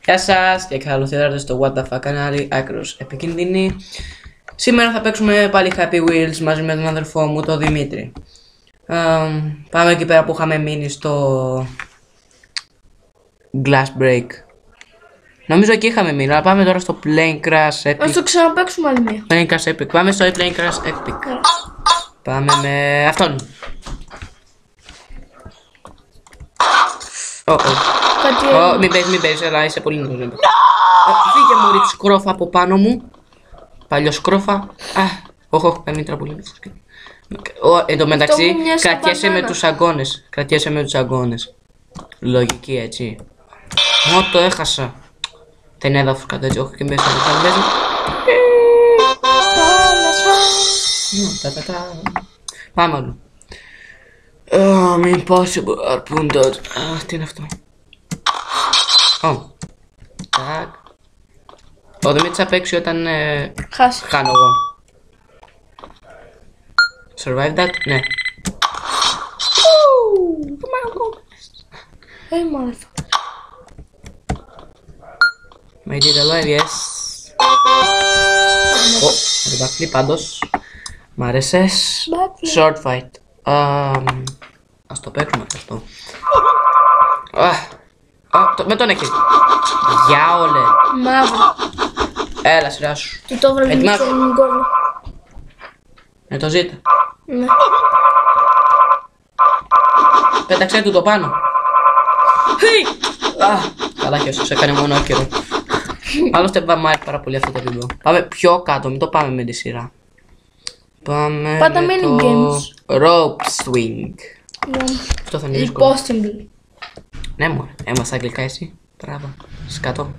Γεια σας και καλώς ήρθατε στο What the Fuck κανάλι, άκρως επικίνδυνη. Σήμερα θα παίξουμε πάλι Happy Wheels μαζί με τον αδερφό μου, τον Δημήτρη. Πάμε εκεί πέρα που είχαμε μείνει στο Glass Break. Νομίζω εκεί είχαμε μείνει, αλλά πάμε τώρα στο Plane Crash Epic. Ας το ξαναπαίξουμε άλλη μία. Plane Crash Epic, πάμε στο Plane Crash Epic. Πάμε με αυτόν. Μην παίζεις, αλλά είσαι πολύ νωρίς. Φύγε μου, ρίξε σκρόφα από πάνω μου. Παλιό σκρόφα. Όχι, κάνει τραμπολίνη. Εν τω μεταξύ, κρατιέσαι με τους αγκώνες. Λογική, έτσι. Το έχασα. Δεν έδαφος κατά έτσι, όχι και μέσα από το παίζει. Πάμε άλλο. Impossible harpoon dodge. Τι είναι αυτό? Τάκ. Ο Δημήτρης θα παίξει όταν χάνω εγώ. Survive that? Ναι. My dear alive, yes. Με το backflip πάντως. Μ' άρεσες. Short fight. Ας το παίξουμε αυτό. Με τον έχει. Γεια όλε. Μαύρο. Έλα σειρά σου. Του το βρε με τον γκόλο. Με το ζήτα. Ναι. Πέταξε του το πάνω. Καλά και όσο σε έκανε μόνο άκυρο. Άλλωστε μ' άρεσε πάρα πολύ αυτό το βίντεο. Πάμε πιο κάτω, μην το πάμε με τη σειρά. Πάμε πάντα με mini games. Rope swing. Αυτό θα είναι δύσκολο. Impossible. Ναι μωρέ, έμαθα αγγλικά εσύ. Μπράβο, σκατώ.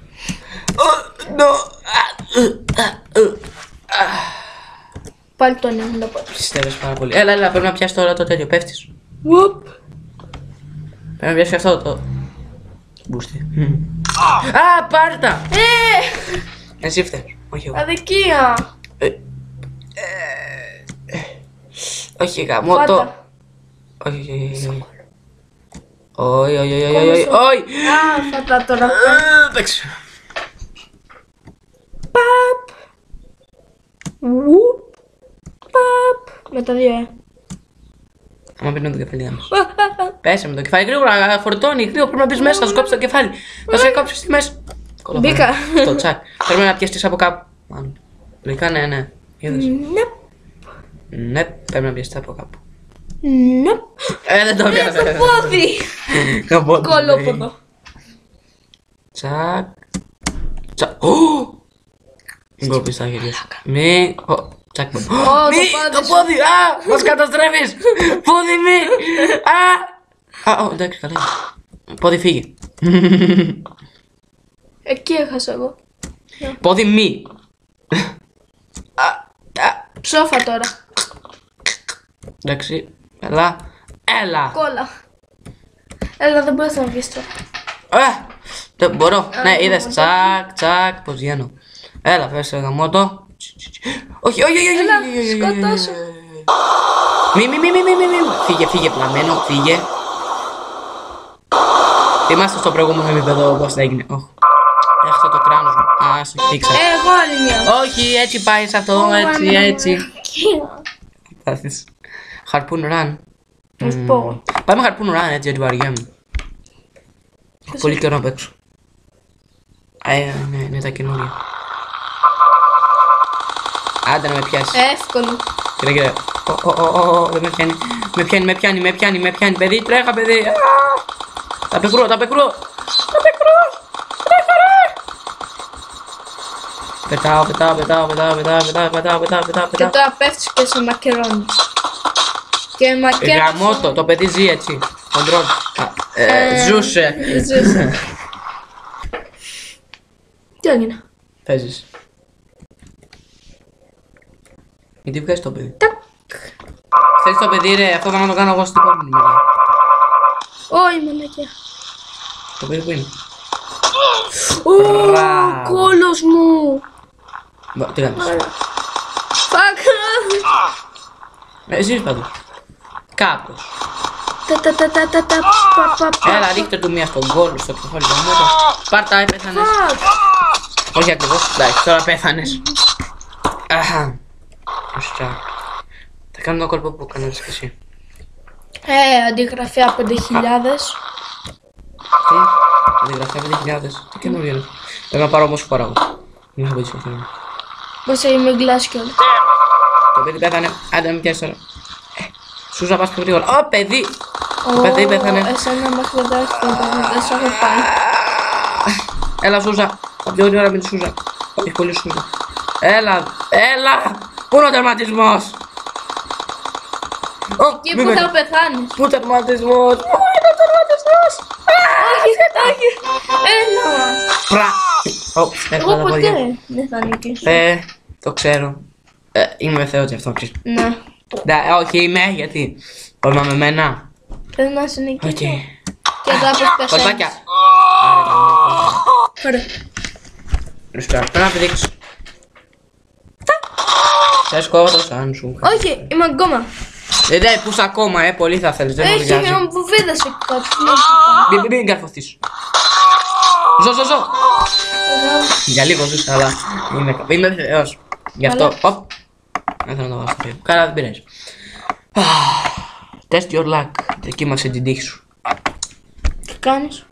Πάλι τον έχουν τα πόδια. Πιστεύεις πάρα πολύ. Έλα, πρέπει να πιάσεις τώρα το τέτοιο, πέφτεις. Πρέπει να πιάσεις αυτό το μπούστι. Πάρε τα! Εσύ φταίς, όχι εγώ. Αδικία. Όχι γαμώ το. Όχι. Όχι. Φάτα τώρα. Παίξε. Παπ. Βουπ. Παπ. Με τα δύο, Άμα πίνω το κεφάλι άμεσα. Πέσε με το κεφάλι, γρήγορα, φορτώνει, γρήγορα πρέπει να μπεις μέσα, θα σου κόψει το κεφάλι. Θα σου κόψει στη μέση. Μπήκα. Το τσακ. Πρέπει να πιαστείς από κάπου. Λογικά ναι. Είδες. Ναι, πρέπει να πιαστείς από κάπου. Ναι. Δεν το πιάσα. Το πόδι. Κολόποδο. Τσακ. Μην κόβεις τα χέρια σου. Μη. Τσακ. Μη. Το πόδι. Μας καταστρέφεις. Πόδι μη. Εντάξει καλά. Πόδι φύγε. Εκεί έχασα εγώ. Πόδι μη. Ψόφα τώρα. Εντάξει. Έλα. Κόλλα. Έλα, δεν μπορείς να βγεις τώρα. Δεν μπορώ. Ναι, είδες. Τσακ. Πώς βγαίνω. Έλα, πες γαμώτο. Όχι. Έλα, σκοτώσου. Μη. Φύγε πλαμένο, φύγε. Θυμάστε στο προηγούμενο επίπεδο πώς θα έγινε. Έχασα το κράνος μου. Σε χτύξα. Εγώ άλλη μια. Όχι, έτσι πάει σε αυτό, έτσι. Πάθεις. Harpoon run. Να σου πω. Πάμε harpoon run, έτσι, γιατί βαριέμαι. Πολύ καιρό να παίξω. Ναι, τα καινούρια. Άντε να με πιάσει. Εύκολο. Κοίτα. Δεν με πιάνει. Με πιάνει. Παιδί, τρέχα, παιδί. Τα πεκρώ. Τρέχα, ρε. Πετάω. Και τώρα πέφτεις και σε μακερώνεις. Και μακερώνεις. Γαμώτο, το παιδί ζει έτσι. Κοντρόλ. Ζούσε. Τι έγινε? Παίζεις. Γιατί βγάζεις το παιδί. Θέλεις το παιδί ρε, αυτό θα να το κάνω εγώ στην επόμενη μέρα. Όχι μαλακιά. Το παιδί που είναι. Κόλος μου. Τι κάνεις. Φακ. Ζεις πάντως. Κάπως. Έλα, ρίχτε του μία στον γκολ, στο κεφάλι του μου. Πάρτα, πέθανες. Όχι ακριβώς, εντάξει, τώρα πέθανες. Θα κάνω το κόλπο που κάνεις και εσύ. Αντιγραφέα 5.000. Τι, αντιγραφέα 5.000. Τι καινούργιο είναι. Πρέπει να πάρω όμως φορά εγώ. Μην θα πετύχω θέλω. Πώς είμαι γκλάς κι όλα. Το παιδί πέθανε, άντε με πιάσεις τώρα. Σούζα πας πιο γρήγορα. Ω παιδί! Το παιδί πέθανε. Εσένα μέχρι δεν σ' έχω πάει. Έλα Σούζα, θα πιο γρήγορα με τη Σούζα. Έχει πολύ Σούζα. Έλα! Πού είναι ο τερματισμός! Και πού θα πεθάνεις. Πού τερματισμός! Πού είναι ο τερματισμός! Όχι. Έλα. Πρα! Εγώ ποτέ δεν θα νικήσω. Το ξέρω. Είμαι θεός γι' αυτό, ξέρεις. Ναι. Όχι είμαι, γιατί. Πάμε με μένα. Θέλω να σε νικήσω. Οκ. Και εδώ πως πεθαίνεις. Κολπάκια. Ωραία. Πρέπει να πηδήξω. Θες κόβω το σαν σου. Όχι, είμαι ακόμα. Δεν πούς ακόμα, πολύ θα θέλεις, δεν μου Έχει νοιάζει. μια βουβίδα σε κάτω. Μην καρφωθείς. Ζω. Για λίγο ζούσα, αλλά είμαι θεός. Γι' αυτό, δεν θέλω να το βάλω στο φίλο. Καλά, δεν πειράζει. Test your luck. Δοκίμασε την τύχη σου. Τι κάνεις.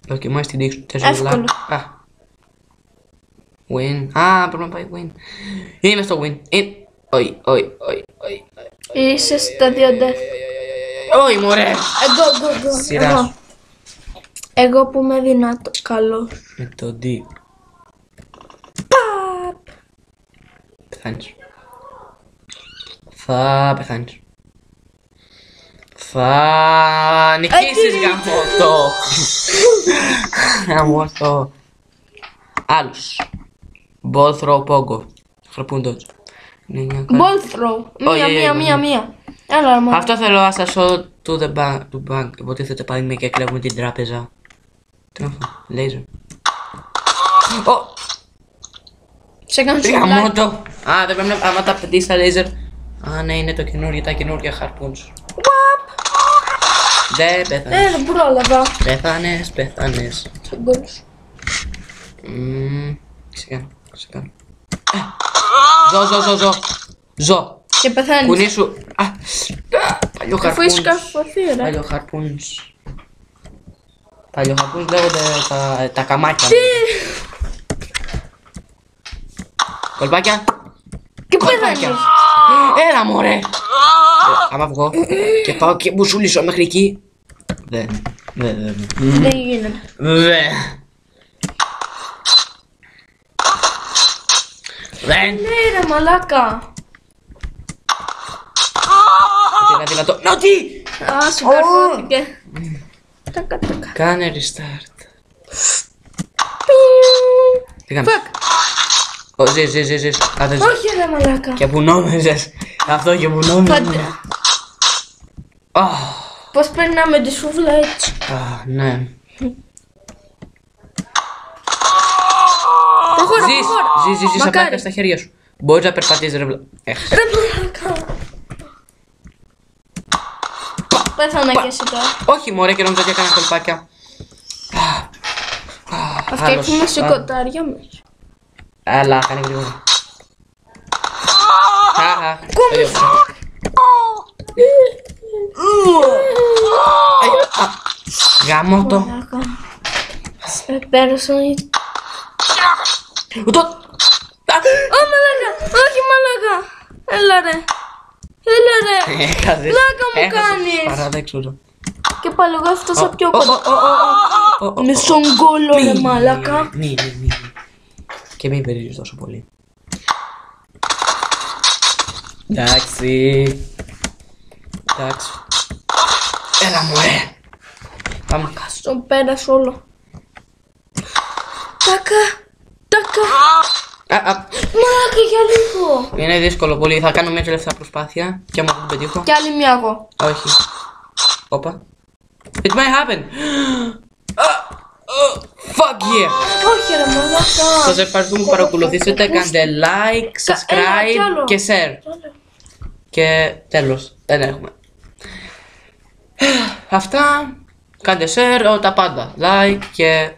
Δοκιμάσε την τύχη σου. Test your Εύκολο. luck. Win. Πρέπει να πάει win. Είμαι στο win. Όχι. Είσαι στα 2 death. Όχι μωρέ. Εγώ. Σειρά σου. Εγώ που είμαι δυνατό. Καλό. Με το D. Πεθάνεις. Θα πεθάνεις. Θα νικήσεις γαμώτο. Γαμώτο. Άλλος. Ball throw pogo. Χαρπούν dodge. Ball throw. Μία. Έλα μόνο. Αυτό θέλω να σας πω to the bank. Υποτίθεται πάμε και κλέβουμε την τράπεζα. Τι είναι αυτό. Laser. Σε κάνω Τι σουβλάκι. γαμώτο. Δεν πρέπει να άμα τα πετύχεις τα laser. Ναι, είναι το καινούργιο, τα καινούργια χαρπούντς. Δεν πέθανες. Δεν πρόλαβα. Πέθανες. Στον κόλ σου. Ξεκάνω. Ζω. Και πεθάνεις. Κουνί σου. Παλιό Αφού είσαι χαρπούντς. καρφωθεί ρε. Παλιό χαρπούντς. Λέγονται τα καμάκια. Κολπάκια. Και πεθάνεις. Έλα μωρέ. Άμα βγω και πάω και μπουσουλήσω μέχρι εκεί. Δεν γίνεται. Δεν. Ναι ρε μαλάκα. Είναι δυνατό. Νότι! Σου καρφώθηκε. Τακα. Κάνε restart. Τι κάνεις? Ζεις. Όχι ρε μαλάκα. Και που νόμιζες. Αυτό και που νόμιζες. Πώς περνάμε τη σούβλα έτσι. Ναι. Προχώρα. Ζεις απλά στα χέρια σου. Μπορείς να περπατήσεις ρε Ρε μαλάκα. Πέθανα και εσύ τώρα. Όχι μωρέ και νόμιζα ότι έκανα κολπάκια. Θα φτιάξουμε σηκωτάρια μέσα. Έλα, κάνε γρήγορα. Γάμο το. Πέρασα. Μαλάκα. Όχι μαλάκα. Έλα ρε. Πλάκα μου κάνεις. Παραδέξου το. Και πάλι εγώ έφτασα πιο κοντά. Με στον κόλλο ρε μαλάκα. Ναι. Και μην περιζεις τόσο πολύ. Εντάξει. Έλα μωρέ. Πάμε. Στον πέρασε όλο. Τάκα. Μαλάκα για λίγο. Είναι δύσκολο πολύ. Θα κάνω μια τελευταία προσπάθεια. Και άμα δεν πετύχω. Κι άλλη μια εγώ. Όχι. Όπα. It might happen. Fuck yeah. Όχι ρε μαλάκα. Σας ευχαριστούμε που παρακολουθήσατε. Κάντε like, subscribe και share. Και τέλος. Δεν έχουμε. Αυτά. Κάντε share, τα πάντα. Like και